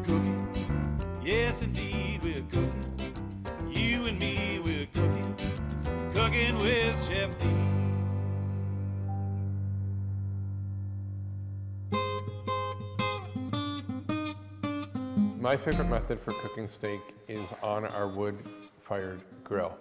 cooking. Yes, indeed, we're cooking. You and me, we're cooking. Cooking with Chef D. My favorite method for cooking steak is on our wood-fired grill.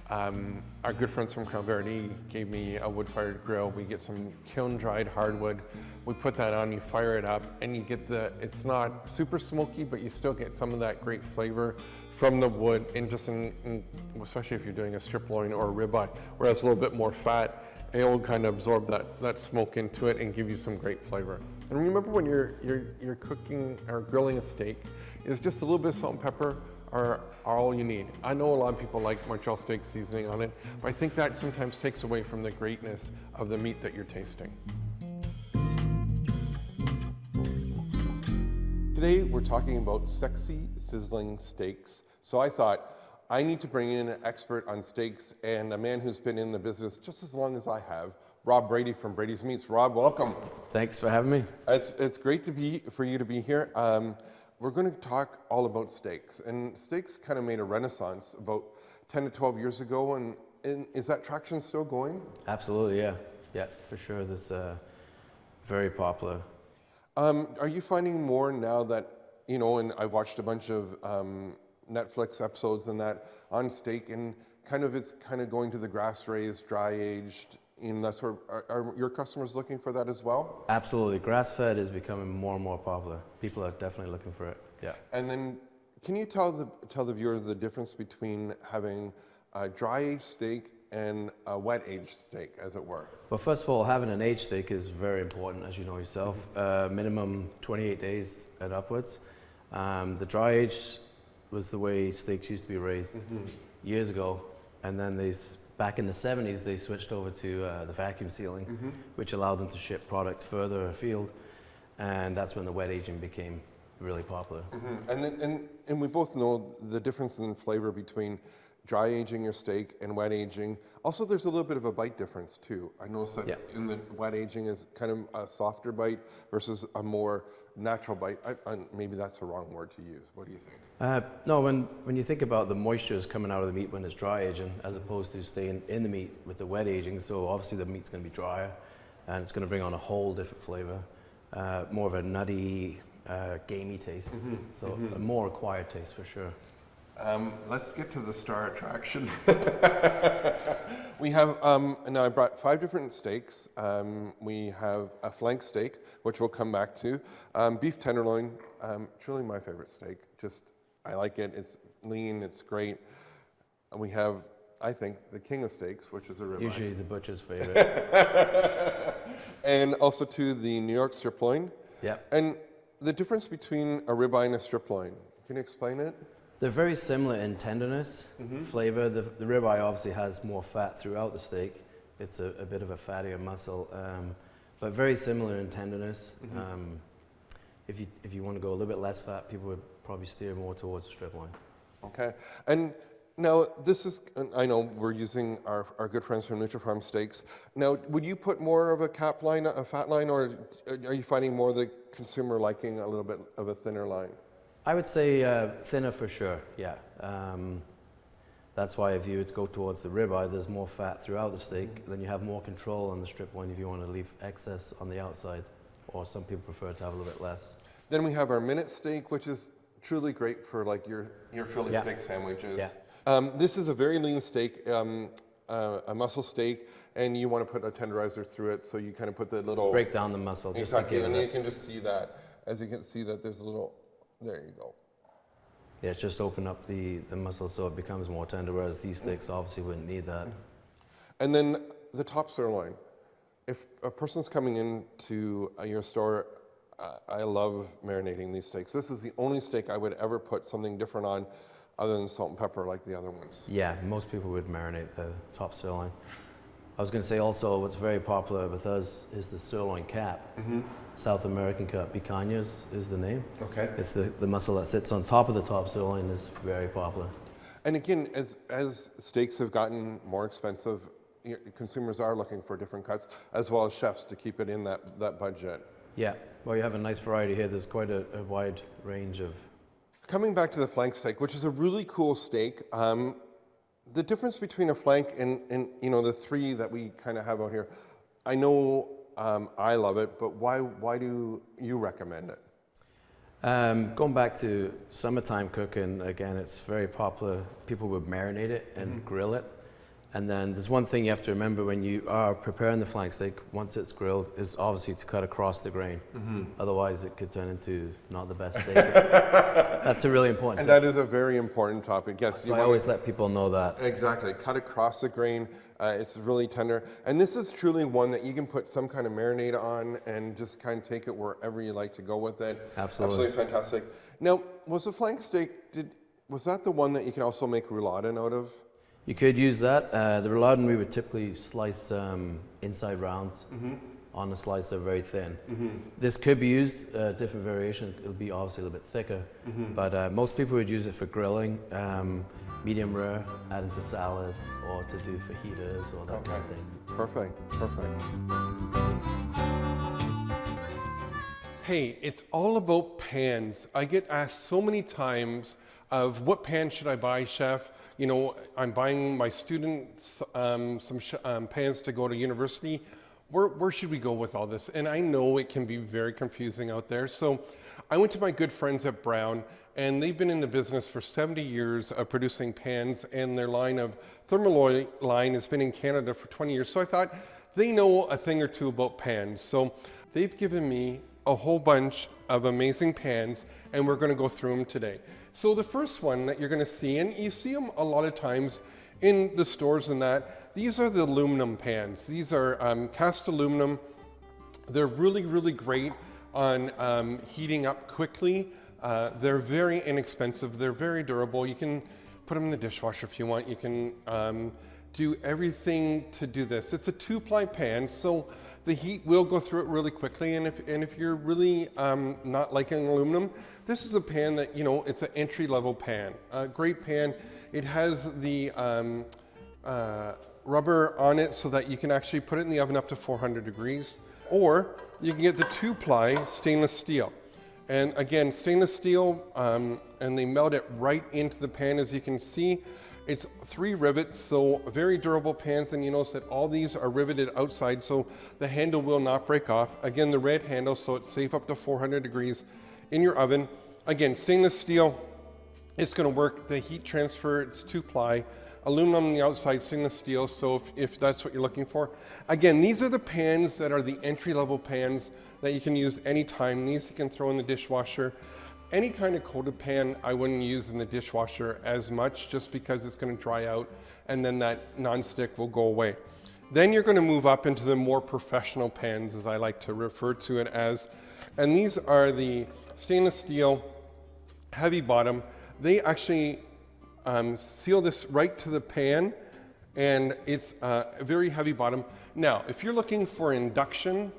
Our good friends from Brady gave me a wood-fired grill. We get some kiln-dried hardwood. We put that on, you fire it up, and you get it's not super smoky, but you still get some of that great flavor from the wood, and just especially if you're doing a striploin or a ribeye, where it's a little bit more fat, it will kind of absorb that smoke into it and give you some great flavor. And remember, when you're cooking or grilling a steak, is just a little bit of salt and pepper are all you need. I know a lot of people like Montreal steak seasoning on it, but I think that sometimes takes away from the greatness of the meat that you're tasting. Today we're talking about sexy, sizzling steaks. So I thought, I need to bring in an expert on steaks and a man who's been in the business just as long as I have, Rob Brady from Brady's Meats. Rob, welcome. Thanks for having me. It's great for you to be here. We're going to talk all about steaks, and steaks kind of made a renaissance about 10 to 12 years ago, and is that traction still going? Absolutely, yeah, for sure. This very popular. Are you finding more now that, and I've watched a bunch of Netflix episodes and that on steak, and it's kind of going to the grass-raised, dry-aged, and that's where, are your customers looking for that as well? Absolutely. Grass-fed is becoming more and more popular. People are definitely looking for it, yeah. And then, can you tell the viewer the difference between having a dry-aged steak and a wet-aged steak, as it were? Well, first of all, having an aged steak is very important, as you know yourself. Minimum 28 days and upwards. The dry-aged was the way steaks used to be raised years ago, and then back in the 70s, they switched over to the vacuum sealing, which allowed them to ship product further afield, and that's when the wet aging became really popular. And we both know the difference in flavor between dry aging your steak and wet aging. Also, there's a little bit of a bite difference too. I noticed that in the wet aging is kind of a softer bite versus a more natural bite. Maybe that's a wrong word to use. What do you think? No, when you think about the moisture is coming out of the meat when it's dry aging, as opposed to staying in the meat with the wet aging, so obviously the meat's going to be drier, and it's going to bring on a whole different flavor, more of a nutty, gamey taste. So a more acquired taste for sure. Let's get to the star attraction. We have, now I brought 5 different steaks. We have a flank steak, which we'll come back to. Beef tenderloin, truly my favorite steak. I like it, it's lean, it's great. And we have, I think, the king of steaks, which is a ribeye. Usually the butcher's favorite. And also to the New York striploin. Yeah. And the difference between a ribeye and a striploin, can you explain it? They're very similar in tenderness, flavor. The ribeye obviously has more fat throughout the steak. It's a bit of a fattier muscle, but very similar in tenderness. If you want to go a little bit less fat, people would probably steer more towards the striploin. Okay, and now this is, I know we're using our good friends from Nutrafarms steaks. Now, would you put more of a cap line, a fat line, or are you finding more the consumer liking a little bit of a thinner line? I would say thinner for sure, yeah. That's why if you would go towards the ribeye, there's more fat throughout the steak, then you have more control on the striploin if you want to leave excess on the outside, or some people prefer to have a little bit less. Then we have our minute steak, which is truly great for like your Philly steak sandwiches. Yeah. This is a very lean steak, a muscle steak, and you want to put a tenderizer through it, so you kind of put the little... Break down the muscle. Exactly, just to and you can just see that. As you can see that there's a little... There you go. Yeah, it's just open up the muscle so it becomes more tender, whereas these steaks obviously wouldn't need that. And then the top sirloin. If a person's coming into your store, I love marinating these steaks. This is the only steak I would ever put something different on other than salt and pepper like the other ones. Yeah, most people would marinate the top sirloin. I was going to say also what's very popular with us is the sirloin cap. South American cut, picanhas is the name. Okay. It's the muscle that sits on top of the top sirloin is very popular. And again, as steaks have gotten more expensive, consumers are looking for different cuts, as well as chefs to keep it in that budget. Yeah, well, you have a nice variety here. There's quite a wide range of. Coming back to the flank steak, which is a really cool steak, the difference between a flank and the three that we kind of have out here, I know I love it, but why do you recommend it? Going back to summertime cooking, again, it's very popular. People would marinate it and grill it. And then there's one thing you have to remember when you are preparing the flank steak, once it's grilled, is obviously to cut across the grain. Otherwise, it could turn into not the best steak. That's a really important And that is a very important topic. Yes, So I always let people know that. Exactly. Cut across the grain. It's really tender. And this is truly one that you can put some kind of marinade on and just kind of take it wherever you like to go with it. Absolutely. Absolutely fantastic. Now, was the flank steak, was that the one that you can also make rouladen out of? You could use that. The rouladen, we would typically slice inside rounds on a slicer, very thin. This could be used, different variation. It'll be obviously a little bit thicker, but most people would use it for grilling, medium rare, add into salads, or to do fajitas or that kind of thing. Perfect, perfect. Hey, it's all about pans. I get asked so many times of what pan should I buy, chef? You know, I'm buying my students some pans to go to university. Where should we go with all this? And I know it can be very confusing out there. So I went to my good friends at Brown, and they've been in the business for 70 years of producing pans, and their line of tenderloin line has been in Canada for 20 years. So I thought they know a thing or two about pans. So they've given me a whole bunch of amazing pans, and we're going to go through them today. So the first one that you're going to see, and you see them a lot of times in the stores and that, these are the aluminum pans. These are cast aluminum. They're really, really great on heating up quickly. They're very inexpensive. They're very durable. You can put them in the dishwasher if you want. You can do everything to do this. It's a 2-ply pan, so the heat will go through it really quickly. And if you're really not liking aluminum, this is a pan that, you know, it's an entry-level pan. A great pan. It has the rubber on it so that you can actually put it in the oven up to 400 degrees. Or you can get the 2-ply stainless steel. And again, stainless steel, and they melt it right into the pan, as you can see. It's 3 rivets, so very durable pans, and you notice that all these are riveted outside, so the handle will not break off. Again, the red handle, so it's safe up to 400 degrees in your oven. Again, stainless steel, it's gonna work. The heat transfer, it's 2-ply. Aluminum on the outside, stainless steel, so if that's what you're looking for. Again, these are the pans that are the entry-level pans that you can use anytime. These you can throw in the dishwasher. Any kind of coated pan I wouldn't use in the dishwasher as much, just because it's going to dry out and then that nonstick will go away. Then you're going to move up into the more professional pans, as I like to refer to it as. And these are the stainless steel, heavy bottom. They actually seal this right to the pan, and it's a very heavy bottom. Now, if you're looking for induction,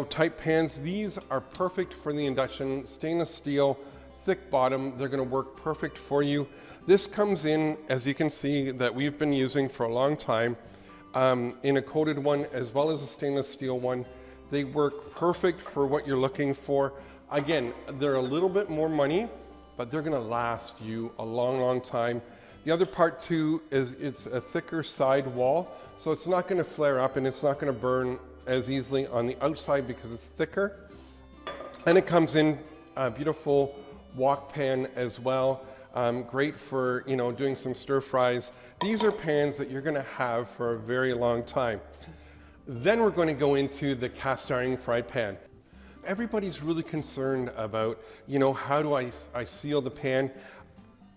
type pans, these are perfect for the induction. Stainless steel, thick bottom, they're gonna work perfect for you. This comes in, as you can see, that we've been using for a long time, in a coated one as well as a stainless steel one. They work perfect for what you're looking for. Again, they're a little bit more money, but they're gonna last you a long, long time. The other part too is it's a thicker side wall, so it's not gonna flare up and it's not gonna burn as easily on the outside because it's thicker. And it comes in a beautiful wok pan as well. Great for doing some stir fries. These are pans that you're gonna have for a very long time. Then we're going to go into the cast iron fry pan. Everybody's really concerned about, how do I seal the pan?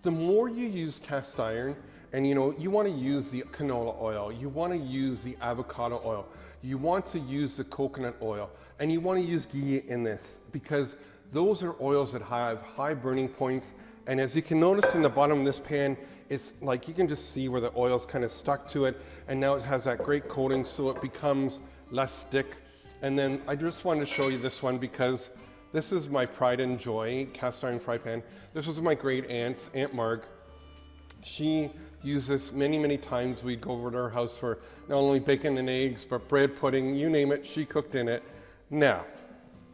The more you use cast iron, and you want to use the canola oil, you want to use the avocado oil, you want to use the coconut oil, and you want to use ghee in this, because those are oils that have high burning points. And as you can notice in the bottom of this pan, it's like you can just see where the oil's kind of stuck to it, and now it has that great coating, so it becomes less thick. And then I just wanted to show you this one because this is my pride and joy cast iron fry pan. This was my great aunt's, Aunt Marg. She used this many, many times. We'd go over to her house for not only bacon and eggs, but bread, pudding, you name it, she cooked in it. Now,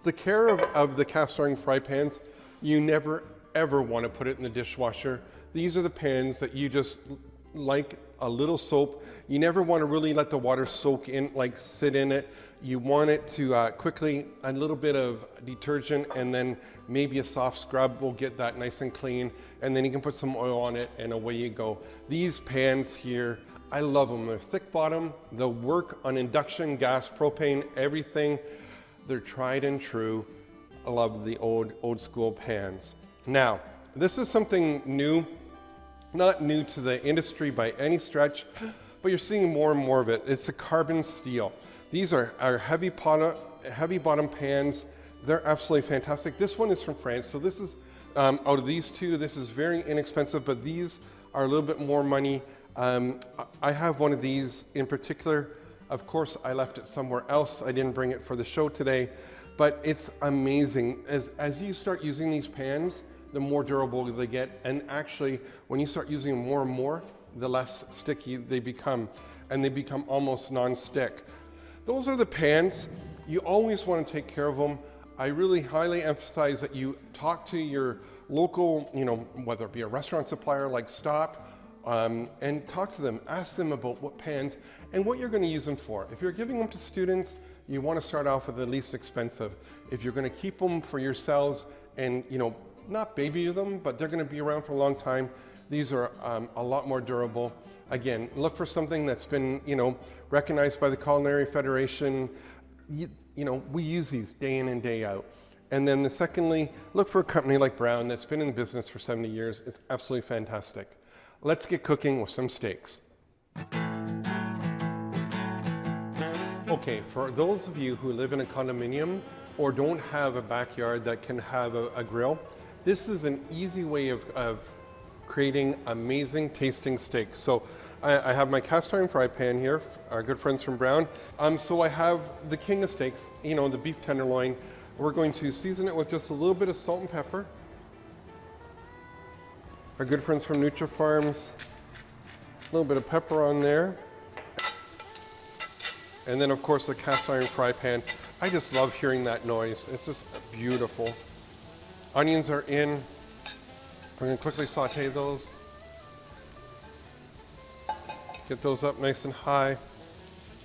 The care of the cast iron fry pans, you never ever want to put it in the dishwasher. These are the pans that you just like a little soap. You never want to really let the water soak in, like sit in it. You want it to quickly, a little bit of detergent and then maybe a soft scrub will get that nice and clean. And then you can put some oil on it and away you go. These pans here, I love them. They're thick bottom. They'll work on induction, gas, propane, everything. They're tried and true. I love the old school pans. Now, this is something new, not new to the industry by any stretch, but you're seeing more and more of it. It's a carbon steel. These are heavy bottom pans. They're absolutely fantastic. This one is from France, so this is, out of these two, this is very inexpensive, but these are a little bit more money. I have one of these in particular. Of course, I left it somewhere else. I didn't bring it for the show today, but it's amazing. As you start using these pans, the more durable they get. And actually, when you start using them more and more, the less sticky they become, and they become almost non-stick. Those are the pans. You always want to take care of them. I really highly emphasize that you talk to your local, whether it be a restaurant supplier like Stop, and talk to them. Ask them about what pans and what you're going to use them for. If you're giving them to students, you want to start off with the least expensive. If you're going to keep them for yourselves and, not baby them, but they're going to be around for a long time, these are a lot more durable. Again, look for something that's been, recognized by the Culinary Federation. We use these day in and day out. And then secondly, look for a company like Brown that's been in business for 70 years. It's absolutely fantastic. Let's get cooking with some steaks. Okay, for those of you who live in a condominium or don't have a backyard that can have a grill, this is an easy way of creating amazing tasting steaks. So I have my cast iron fry pan here, our good friends from Brown. So I have the king of steaks, the beef tenderloin. We're going to season it with just a little bit of salt and pepper. Our good friends from Nutrafarms, a little bit of pepper on there. And then of course the cast iron fry pan. I just love hearing that noise. It's just beautiful. Onions are in. We're going to quickly saute those. Get those up nice and high.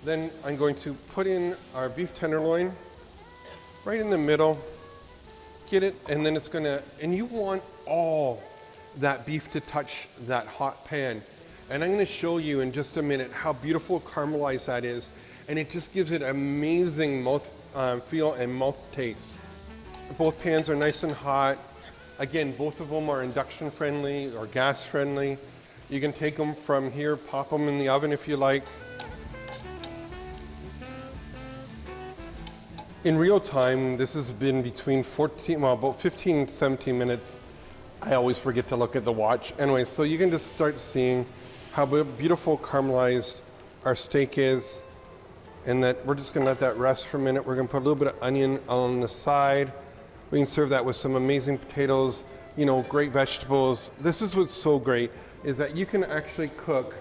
Then I'm going to put in our beef tenderloin right in the middle. Get it, and then it's gonna, and you want all that beef to touch that hot pan. And I'm gonna show you in just a minute how beautiful caramelized that is. And it just gives it amazing mouth feel and mouth taste. Both pans are nice and hot. Again, both of them are induction friendly or gas friendly. You can take them from here, pop them in the oven if you like. In real time, this has been between about 15 to 17 minutes. I always forget to look at the watch. Anyway, so you can just start seeing how beautiful caramelized our steak is. And that we're just gonna let that rest for a minute. We're gonna put a little bit of onion on the side. We can serve that with some amazing potatoes, great vegetables. This is what's so great, is that you can actually cook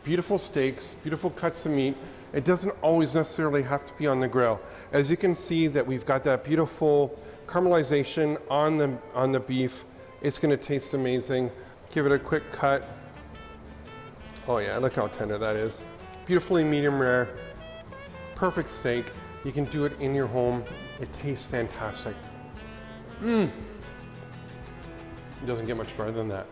beautiful steaks, beautiful cuts of meat. It doesn't always necessarily have to be on the grill. As you can see that we've got that beautiful caramelization on the beef. It's gonna taste amazing. Give it a quick cut. Oh yeah, look how tender that is. Beautifully medium rare, perfect steak. You can do it in your home. It tastes fantastic. It doesn't get much better than that.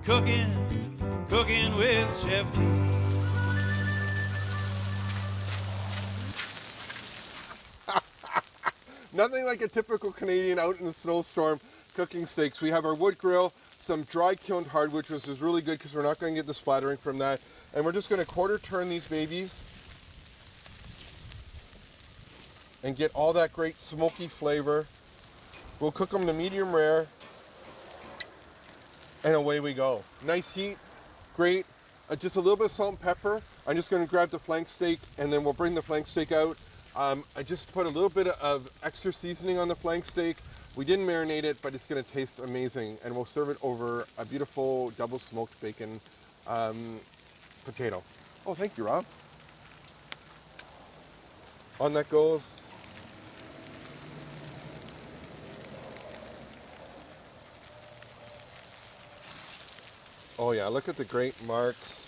Cooking with ChefD. Nothing like a typical Canadian out in the snowstorm cooking steaks. We have our wood grill, some dry kilned hardwood, which is really good because we're not going to get the splattering from that. And we're just going to quarter turn these babies and get all that great smoky flavor. We'll cook them to medium rare, and away we go. Nice heat, great. Just a little bit of salt and pepper. I'm just going to grab the flank steak, and then we'll bring the flank steak out. I just put a little bit of extra seasoning on the flank steak, We didn't marinate it, but it's gonna taste amazing, and we'll serve it over a beautiful double smoked bacon potato. Oh, thank you, Rob. On that goes. Oh yeah, look at the great marks.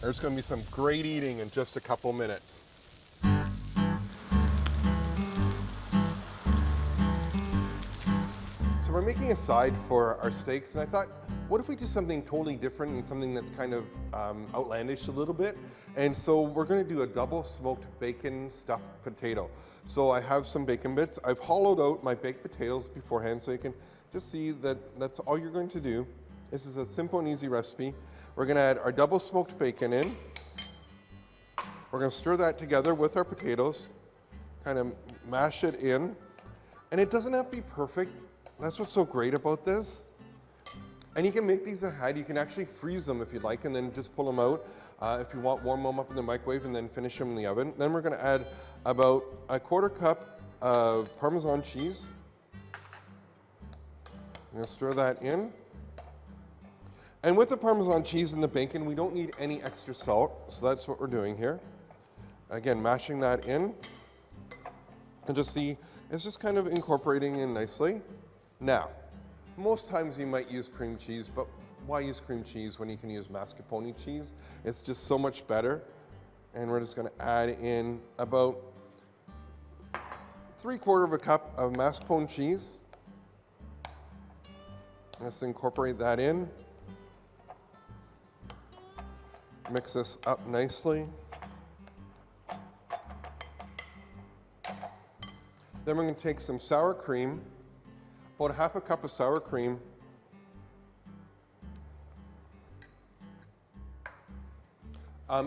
There's going to be some great eating in just a couple minutes. So we're making a side for our steaks, and I thought, what if we do something totally different and something that's kind of outlandish a little bit? And so we're going to do a double smoked bacon stuffed potato. So I have some bacon bits. I've hollowed out my baked potatoes beforehand, so you can just see that that's all you're going to do. This is a simple and easy recipe. We're going to add our double smoked bacon in. We're going to stir that together with our potatoes, kind of mash it in. And it doesn't have to be perfect. That's what's so great about this. And you can make these ahead. You can actually freeze them if you'd like, and then just pull them out. If you want, warm them up in the microwave and then finish them in the oven. Then we're going to add about a 1/4 cup of Parmesan cheese. I'm going to stir that in. And with the Parmesan cheese and the bacon, we don't need any extra salt, so that's what we're doing here. Again, mashing that in. And just see, it's just kind of incorporating in nicely. Now, most times you might use cream cheese, but why use cream cheese when you can use mascarpone cheese? It's just so much better. And we're just gonna add in about 3/4 cup of mascarpone cheese. Let's incorporate that in. Mix this up nicely. Then we're going to take some sour cream, about 1/2 cup of sour cream.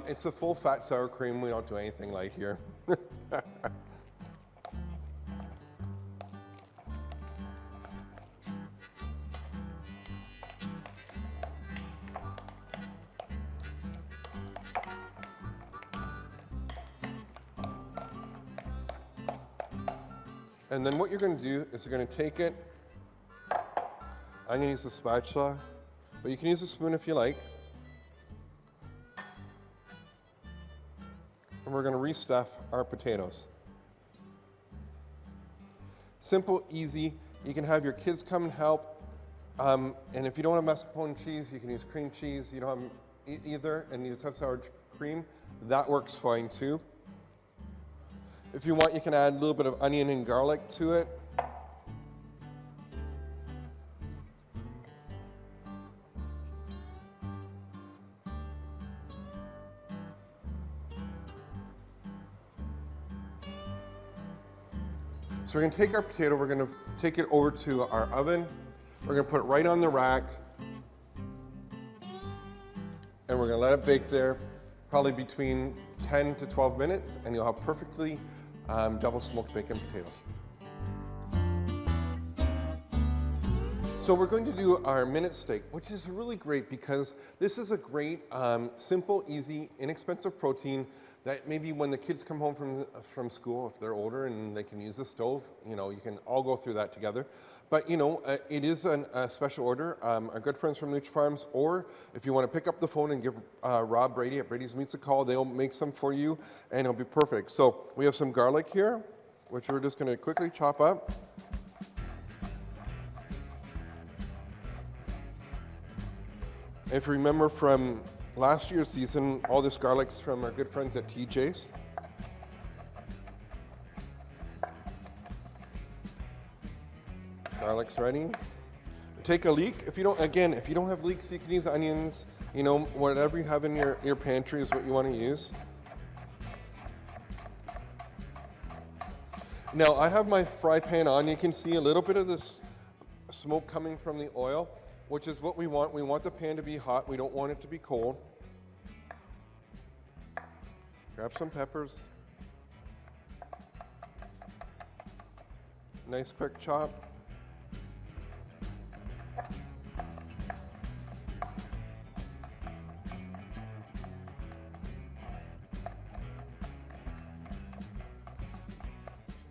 It's a full fat sour cream. We don't do anything light here. And then what you're going to do is you're going to take it. I'm going to use the spatula, but you can use a spoon if you like. And we're going to restuff our potatoes. Simple, easy. You can have your kids come and help. And if you don't have mascarpone cheese, you can use cream cheese. You don't have either, and you just have sour cream. That works fine too. If you want, you can add a little bit of onion and garlic to it. So we're going to take our potato, we're going to take it over to our oven. We're going to put it right on the rack. And we're going to let it bake there, probably between 10 to 12 minutes, and you'll have perfectly double smoked bacon potatoes. So we're going to do our minute steak, which is really great because this is a great, simple, easy, inexpensive protein that maybe when the kids come home from school, if they're older and they can use the stove, you know, you can all go through that together. But you know, it is a special order. Our good friends from Nutrafarms, or if you want to pick up the phone and give Rob, Brady at Brady's Meats a call, they'll make some for you and it'll be perfect. So we have some garlic here, which we're just going to quickly chop up. If you remember from last year's season, all this garlic's from our good friends at TJ's. Garlic's ready. Take a leek. If you don't have leeks, you can use onions. You know, whatever you have in your pantry is what you want to use. Now, I have my fry pan on. You can see a little bit of this smoke coming from the oil, which is what we want. We want the pan to be hot. We don't want it to be cold. Grab some peppers. Nice quick chop.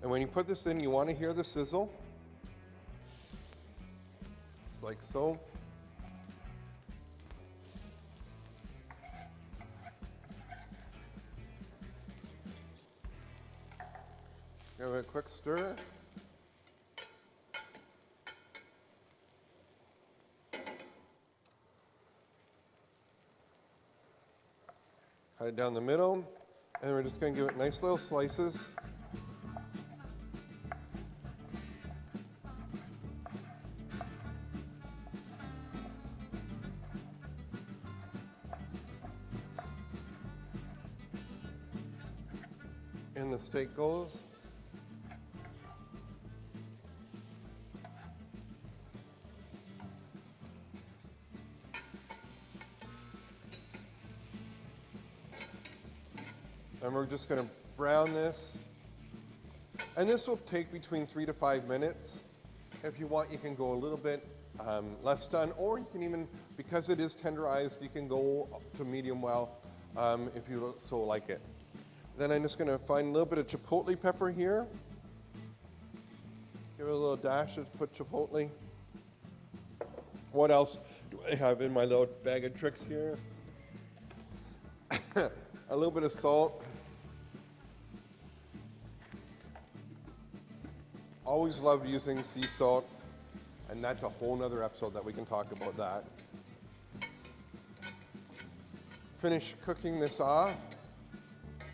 And when you put this in, you want to hear the sizzle. Just like so. Give it a quick stir. Cut it down the middle, and we're just going to give it nice little slices. And the steak goes. And we're just going to brown this. And this will take between 3 to 5 minutes. If you want, you can go a little bit less done, or you can even, because it is tenderized, you can go up to medium well if you so like it. Then I'm just going to find a little bit of chipotle pepper here. Give it a little dash of put chipotle. What else do I have in my little bag of tricks here? A little bit of salt. Always love using sea salt, and that's a whole nother episode that we can talk about that. Finish cooking this off,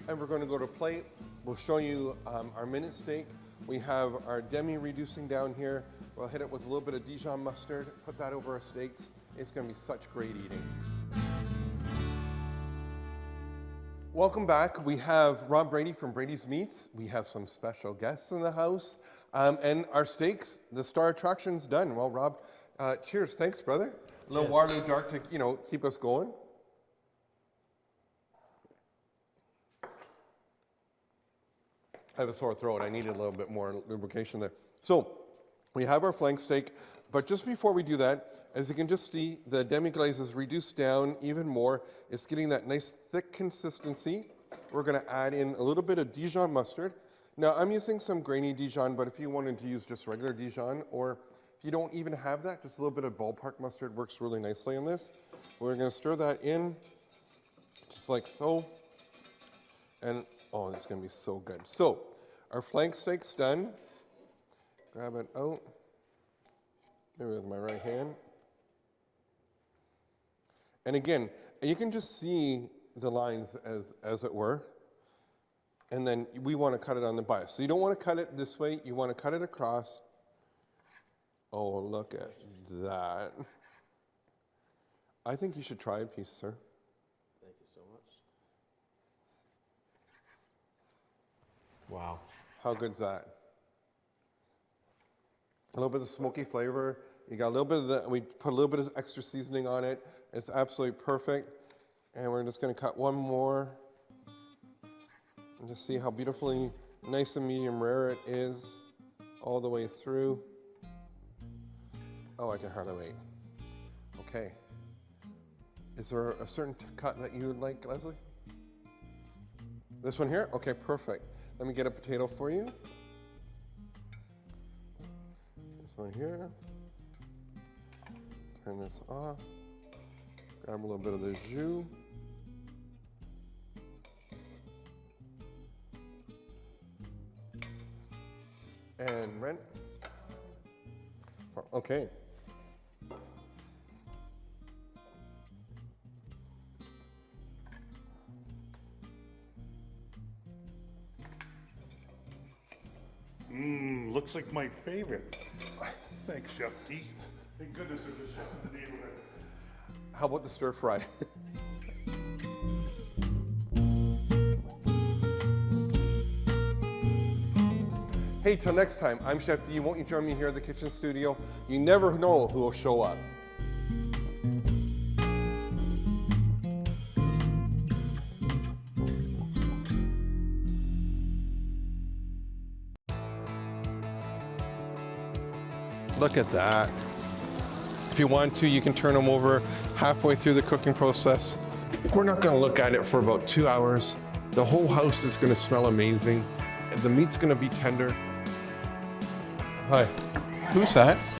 and we're going to go to plate. We'll show you our minute steak. We have our demi reducing down here. We'll hit it with a little bit of Dijon mustard, put that over our steaks. It's going to be such great eating. Welcome back. We have Rob Brady from Brady's Meats. We have some special guests in the house. And our steaks, the star attraction's done. Well, Rob, cheers. Thanks, brother. A little water in the dark to, keep us going. I have a sore throat. I needed a little bit more lubrication there. So we have our flank steak, but just before we do that, as you can just see, the demi-glaze is reduced down even more. It's getting that nice thick consistency. We're gonna add in a little bit of Dijon mustard. Now I'm using some grainy Dijon, but if you wanted to use just regular Dijon, or if you don't even have that, just a little bit of ballpark mustard works really nicely in this. We're gonna stir that in, just like so. And oh, it's gonna be so good. So our flank steak's done. Grab it out, maybe with my right hand. And again, you can just see the lines as it were. And then we want to cut it on the bias. So you don't want to cut it this way, you want to cut it across. Oh, look at that. I think you should try a piece, sir. Thank you so much. Wow. How good's that? A little bit of smoky flavor. You got a little bit of the, we put a little bit of extra seasoning on it. It's absolutely perfect. And we're just going to cut one more. And just see how beautifully nice and medium rare it is all the way through. Oh, I can hardly wait. Okay. Is there a certain cut that you would like, Leslie? This one here? Okay, perfect. Let me get a potato for you. This one here. Turn this off. Grab a little bit of the jus. And rent. Okay. Looks like my favorite. Thanks, ChefD. Thank goodness there's a chef in the neighborhood. How about the stir fry? Hey, till next time, I'm Chef D. Won't you join me here at the kitchen studio? You never know who will show up. Look at that. If you want to, you can turn them over halfway through the cooking process. We're not going to look at it for about 2 hours. The whole house is going to smell amazing. The meat's gonna be tender. Hi, who's that?